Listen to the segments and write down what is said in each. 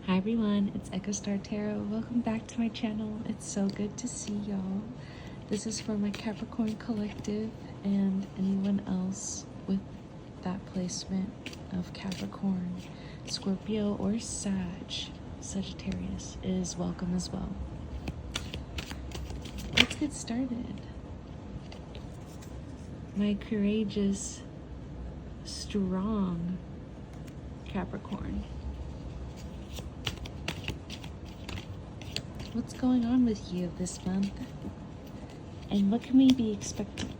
Hi everyone, it's Echo Star Tarot. Welcome back to my channel. It's so good to see y'all. This is for my Capricorn collective and anyone else with that placement of Capricorn, Scorpio, or Sagittarius is welcome as well. Let's get started. My courageous, strong Capricorn. What's going on with you this month? And what can we be expecting?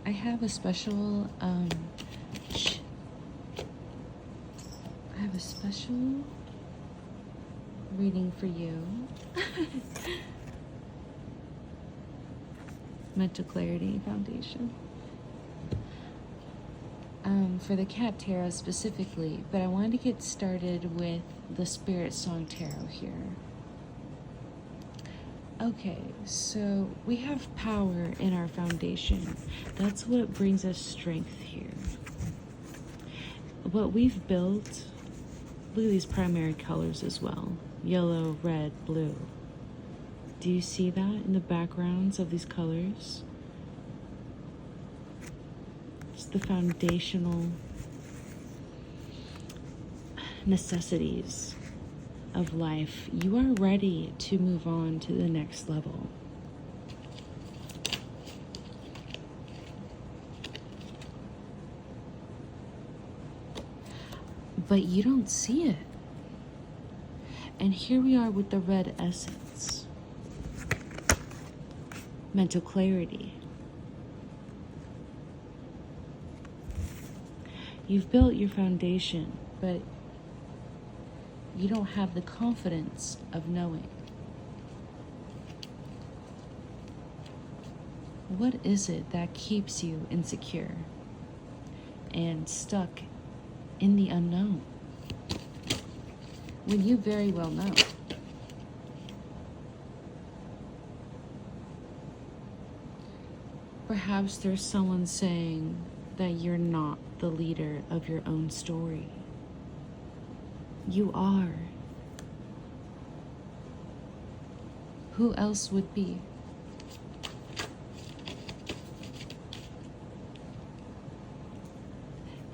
I have a special, reading for you. Mental Clarity Foundation. For the Cat Tarot specifically, but I wanted to get started with the Spirit Song Tarot here. Okay, so we have power in our foundation. That's what brings us strength here. What we've built, look at these primary colors as well. Yellow, red, blue. Do you see that in the backgrounds of these colors? It's the foundational necessities of life. You are ready to move on to the next level. But you don't see it. And here we are with the red essence. Mental clarity. You've built your foundation, but you don't have the confidence of knowing. What is it that keeps you insecure and stuck in the unknown when you very well know? Perhaps there's someone saying that you're not the leader of your own story. You are. Who else would be?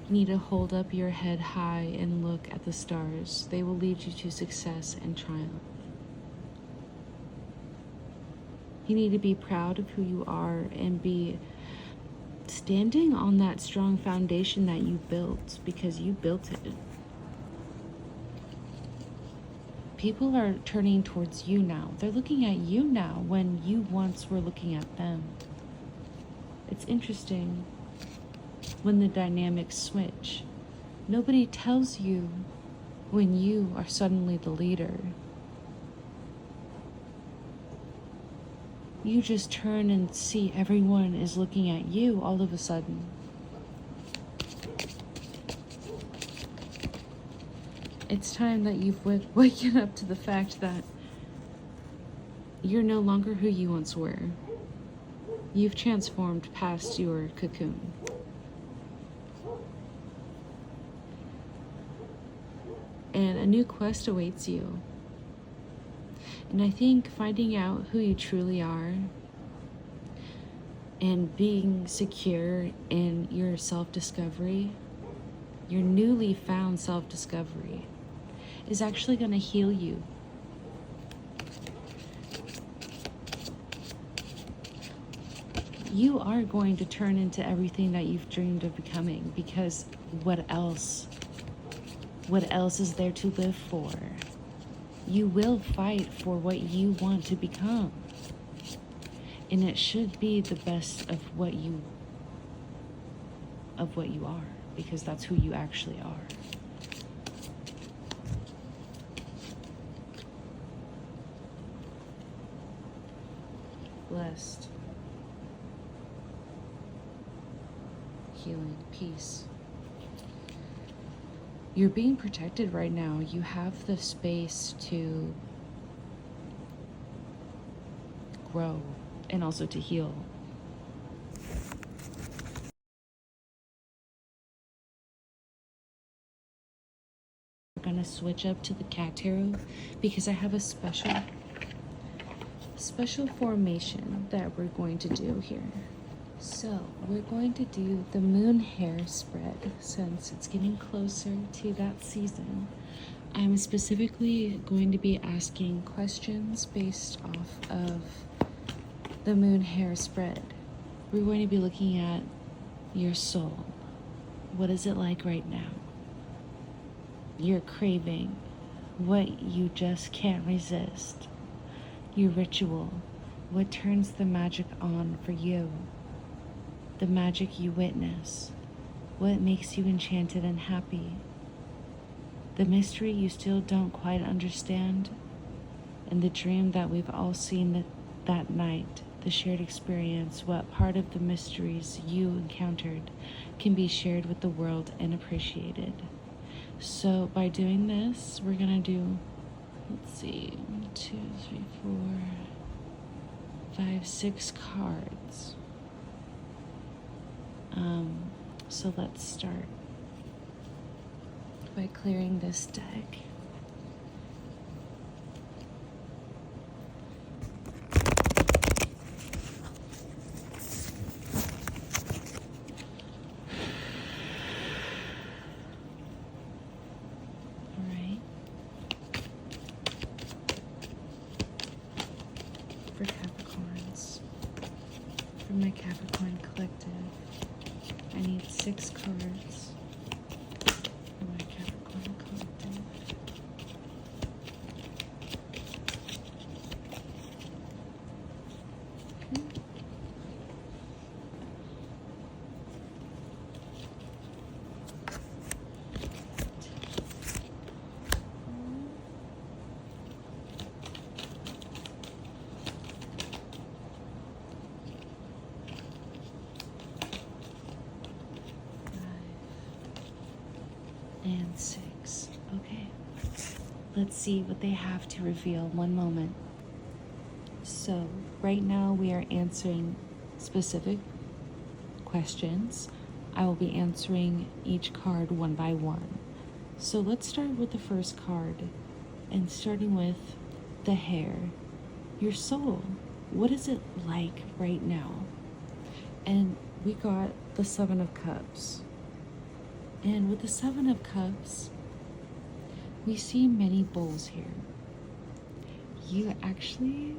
You need to hold up your head high and look at the stars. They will lead you to success and triumph. You need to be proud of who you are and be standing on that strong foundation that you built, because you built it. People are turning towards you now. They're looking at you now when you once were looking at them. It's interesting when the dynamics switch. Nobody tells you when you are suddenly the leader. You just turn and see everyone is looking at you all of a sudden. It's time that you've waken up to the fact that you're no longer who you once were. You've transformed past your cocoon. And a new quest awaits you. And I think finding out who you truly are and being secure in your self-discovery, your newly found self-discovery, is actually going to heal you. You are going to turn into everything that you've dreamed of becoming, because what else? What else is there to live for? You will fight for what you want to become. And it should be the best of what you are, because that's who you actually are. Blessed. Healing. Peace. You're being protected right now. You have the space to grow and also to heal. We're going to switch up to the cat tarot because I have a special formation that we're going to do here. So we're going to do the moon hair spread since it's getting closer to that season. I'm specifically going to be asking questions based off of the moon hair spread. We're going to be looking at your soul. What is it like right now? Your craving, what you just can't resist. Your ritual, what turns the magic on for you. The magic you witness, what makes you enchanted and happy. The mystery you still don't quite understand, and the dream that we've all seen that night, the shared experience, what part of the mysteries you encountered can be shared with the world and appreciated. So by doing this, we're gonna do, let's see, 2, 3, 4, 5, 6 cards. So let's start by clearing this deck. All right. For Capricorns, for my Capricorn collective, I need 6 cards for my Capricorn collective. Okay. And 6. Okay. Let's see what they have to reveal. One moment. So, right now we are answering specific questions. I will be answering each card one by one. So, let's start with the first card. And starting with the hair. Your soul. What is it like right now? And we got the 7 of Cups. And with the 7 of Cups, we see many bowls here. You actually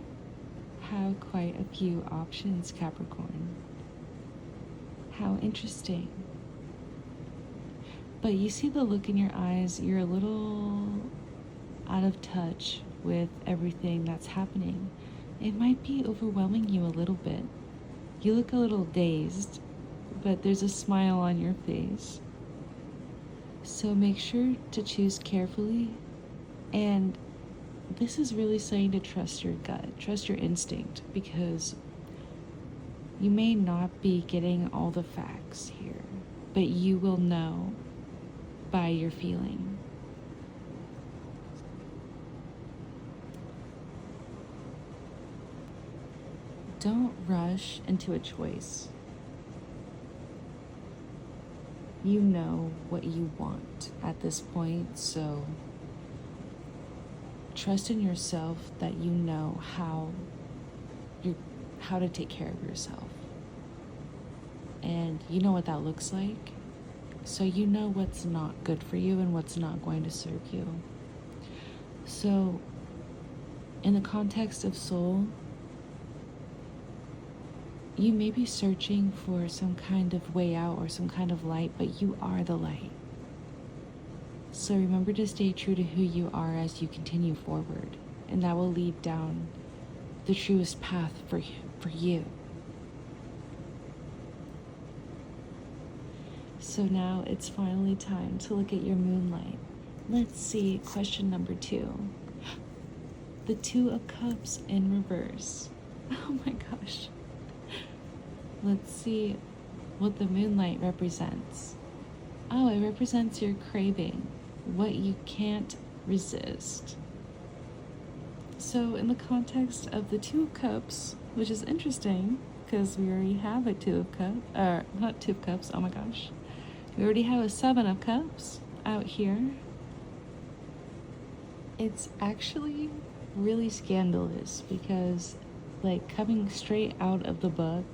have quite a few options, Capricorn. How interesting. But you see the look in your eyes, you're a little out of touch with everything that's happening. It might be overwhelming you a little bit. You look a little dazed, but there's a smile on your face. So make sure to choose carefully, and this is really saying to trust your gut, trust your instinct, because you may not be getting all the facts here, but you will know by your feeling. Don't rush into a choice. You know what you want at this point, so trust in yourself that you know how to take care of yourself. And you know what that looks like. So you know what's not good for you and what's not going to serve you. So in the context of soul, you may be searching for some kind of way out or some kind of light, but you are the light. So remember to stay true to who you are as you continue forward, and that will lead down the truest path for you. So now it's finally time to look at your moonlight. Let's see question number 2. The 2 of Cups in reverse. Oh my gosh. Let's see what the moonlight represents. Oh, it represents your craving, what you can't resist. So in the context of the 2 of Cups, which is interesting because we already have a 2 of Cups, not 2 of Cups, oh my gosh. We already have a 7 of Cups out here. It's actually really scandalous because, like, coming straight out of the book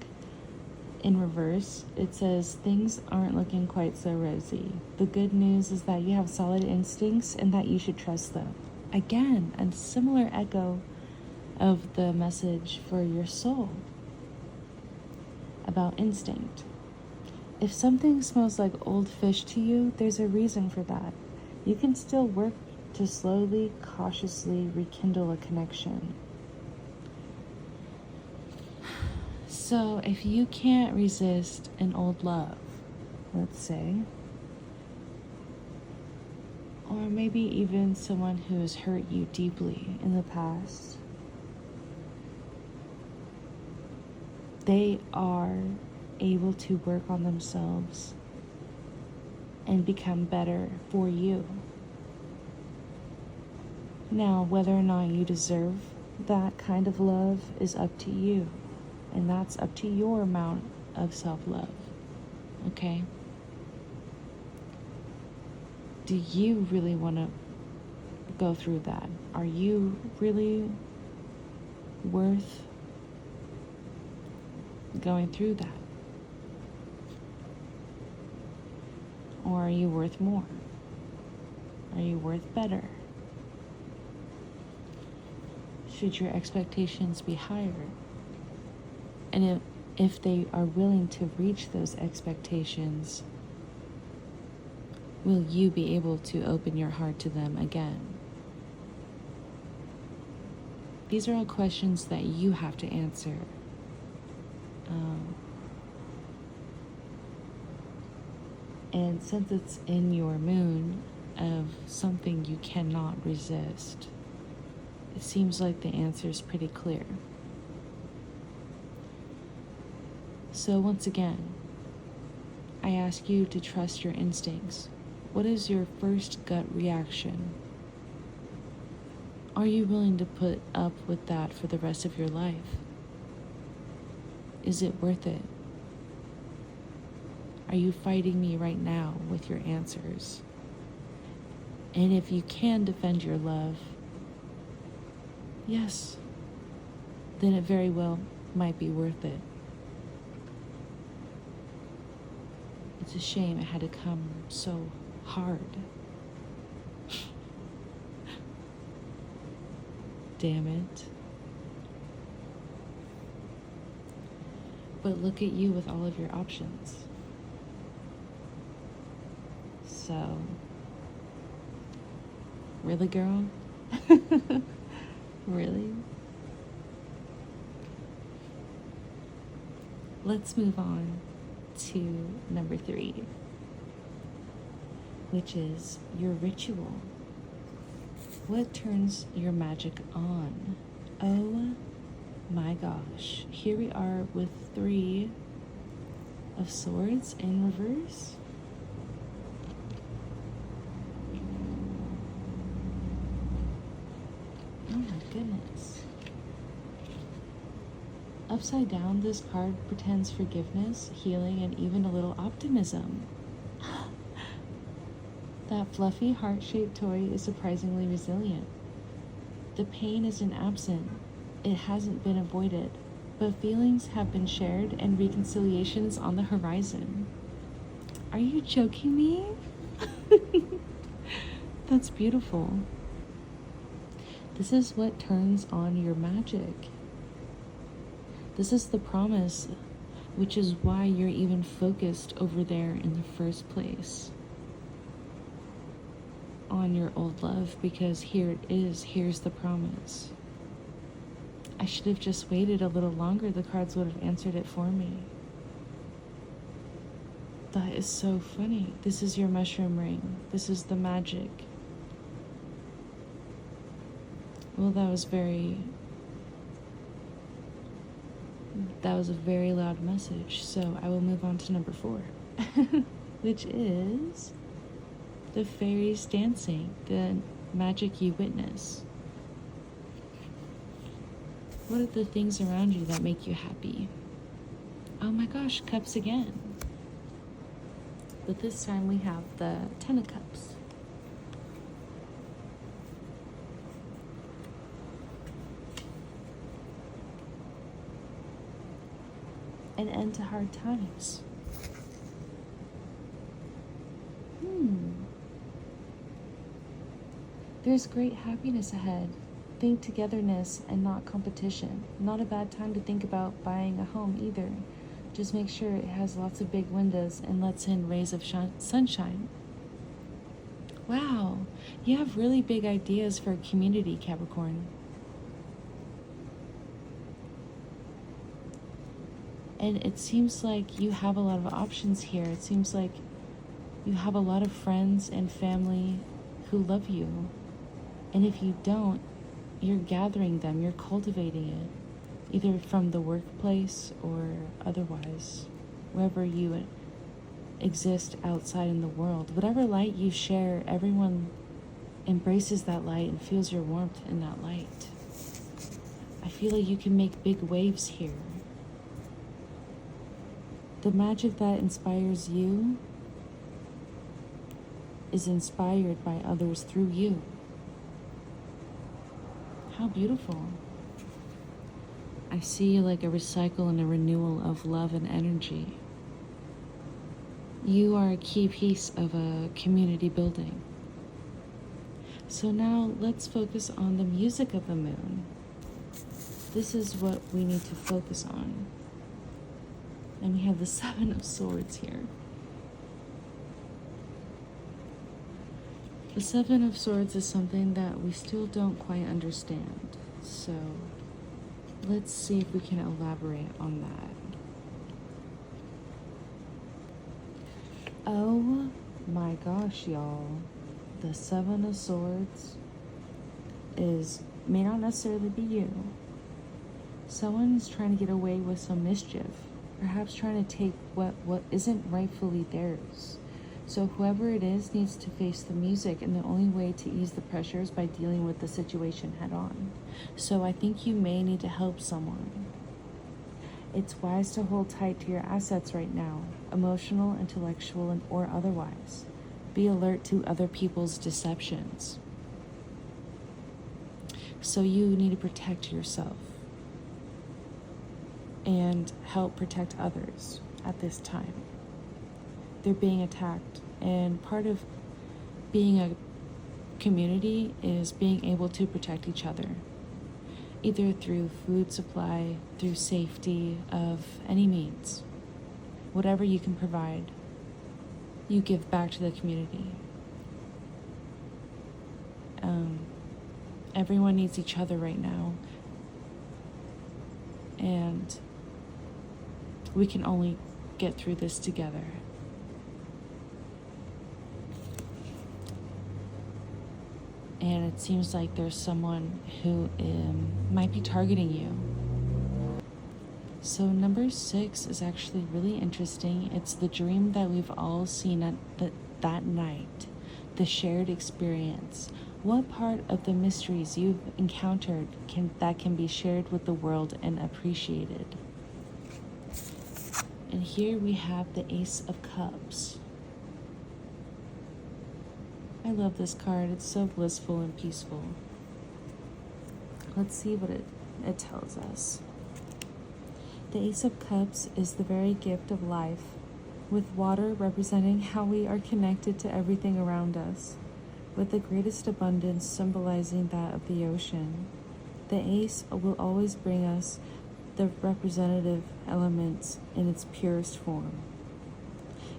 in reverse, it says things aren't looking quite so rosy. The good news is that you have solid instincts and that you should trust them. Again, a similar echo of the message for your soul about instinct. If something smells like old fish to you, there's a reason for that. You can still work to slowly, cautiously rekindle a connection. So if you can't resist an old love, let's say, or maybe even someone who has hurt you deeply in the past, they are able to work on themselves and become better for you. Now, whether or not you deserve that kind of love is up to you. And that's up to your amount of self-love. Okay? Do you really want to go through that? Are you really worth going through that? Or are you worth more? Are you worth better? Should your expectations be higher? And if they are willing to reach those expectations, will you be able to open your heart to them again? These are all questions that you have to answer. And since it's in your moon of something you cannot resist, it seems like the answer is pretty clear. So once again, I ask you to trust your instincts. What is your first gut reaction? Are you willing to put up with that for the rest of your life? Is it worth it? Are you fighting me right now with your answers? And if you can defend your love, yes, then it very well might be worth it. It's a shame it had to come so hard. Damn it. But look at you with all of your options. So, really, girl? Really? Let's move on to number 3, which is your ritual. What turns your magic on? Oh my gosh. Here we are with 3 of Swords in reverse. Oh my goodness. Upside down, this card pretends forgiveness, healing, and even a little optimism. That fluffy heart-shaped toy is surprisingly resilient. The pain isn't absent. It hasn't been avoided, but feelings have been shared and reconciliations on the horizon. Are you joking me? That's beautiful. This is what turns on your magic. This is the promise, which is why you're even focused over there in the first place. On your old love, because here it is, here's the promise. I should have just waited a little longer. The cards would have answered it for me. That is so funny. This is your mushroom ring. This is the magic. Well, that was a very loud message. So I will move on to number 4, which is the fairies dancing, the magic you witness. What are the things around you that make you happy? Oh my gosh, cups again. But this time we have the 10 of Cups. an end to hard times. There's great happiness ahead. Think togetherness and not competition. Not a bad time to think about buying a home either. Just make sure it has lots of big windows and lets in rays of sunshine. Wow, you have really big ideas for a community, Capricorn. And it seems like you have a lot of options here. It seems like you have a lot of friends and family who love you. And if you don't, you're gathering them, you're cultivating it, either from the workplace or otherwise, wherever you exist outside in the world. Whatever light you share, everyone embraces that light and feels your warmth in that light. I feel like you can make big waves here. The magic that inspires you is inspired by others through you. How beautiful. I see like a recycle and a renewal of love and energy. You are a key piece of a community building. So now let's focus on the music of the moon. This is what we need to focus on. And we have the Seven of Swords here. The Seven of Swords is something that we still don't quite understand. So let's see if we can elaborate on that. Oh my gosh, y'all. The Seven of Swords may not necessarily be you. Someone is trying to get away with some mischief, perhaps trying to take what isn't rightfully theirs. So whoever it is needs to face the music, and the only way to ease the pressure is by dealing with the situation head on. So I think you may need to help someone. It's wise to hold tight to your assets right now, emotional, intellectual, or otherwise. Be alert to other people's deceptions. So you need to protect yourself and help protect others at this time. They're being attacked, and part of being a community is being able to protect each other, either through food supply, through safety of any means. Whatever you can provide, you give back to the community. Everyone needs each other right now, and we can only get through this together. And it seems like there's someone who might be targeting you. So number 6 is actually really interesting. It's the dream that we've all seen at that night, the shared experience. What part of the mysteries you've encountered can be shared with the world and appreciated? And here we have the Ace of Cups. I love this card. It's so blissful and peaceful. Let's see what it tells us. The Ace of Cups is the very gift of life, with water representing how we are connected to everything around us, with the greatest abundance symbolizing that of the ocean. The ace will always bring us the representative elements in its purest form.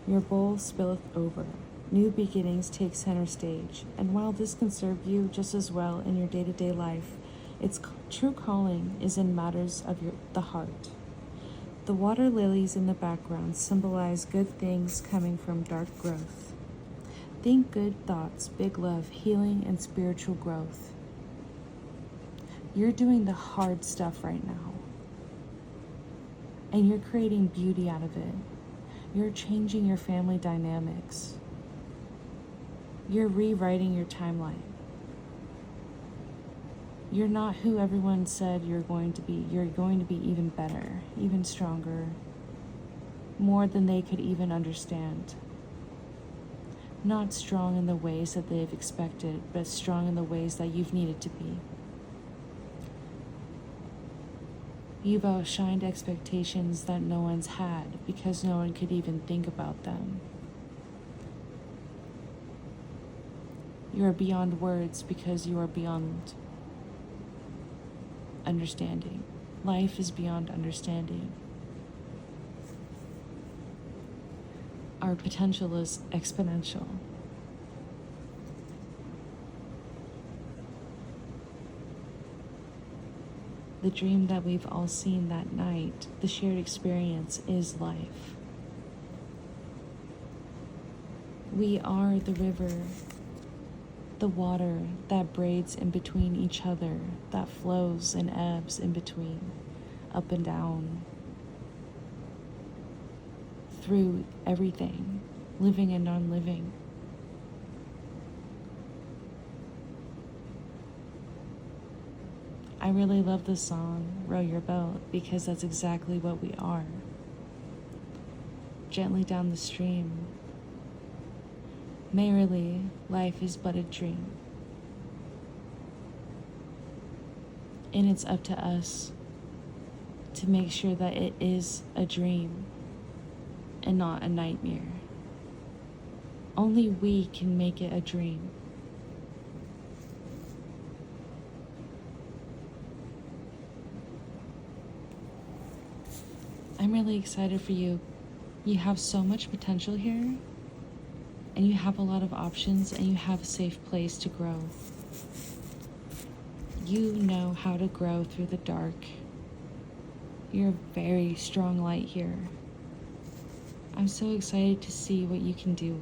Your bowl spilleth over. New beginnings take center stage, and while this can serve you just as well in your day-to-day life, its true calling is in matters of the heart. The water lilies in the background symbolize good things coming from dark growth. Think good thoughts, big love, healing, and spiritual growth. You're doing the hard stuff right now, and you're creating beauty out of it. You're changing your family dynamics. You're rewriting your timeline. You're not who everyone said you're going to be. You're going to be even better, even stronger, more than they could even understand. Not strong in the ways that they've expected, but strong in the ways that you've needed to be. You've outshined expectations that no one's had because no one could even think about them. You are beyond words because you are beyond understanding. Life is beyond understanding. Our potential is exponential. The dream that we've all seen that night, the shared experience, is life. We are the river, the water that braids in between each other, that flows and ebbs in between, up and down, through everything, living and non-living. I really love the song, Row Your Boat, because that's exactly what we are. Gently down the stream. Merrily, life is but a dream. And it's up to us to make sure that it is a dream and not a nightmare. Only we can make it a dream. I'm really excited for you. You have so much potential here, and you have a lot of options, and you have a safe place to grow. You know how to grow through the dark. You're a very strong light here. I'm so excited to see what you can do,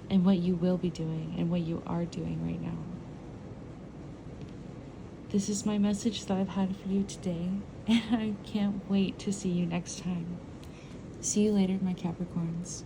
and what you will be doing, and what you are doing right now. This is my message that I've had for you today, and I can't wait to see you next time. See you later, my Capricorns.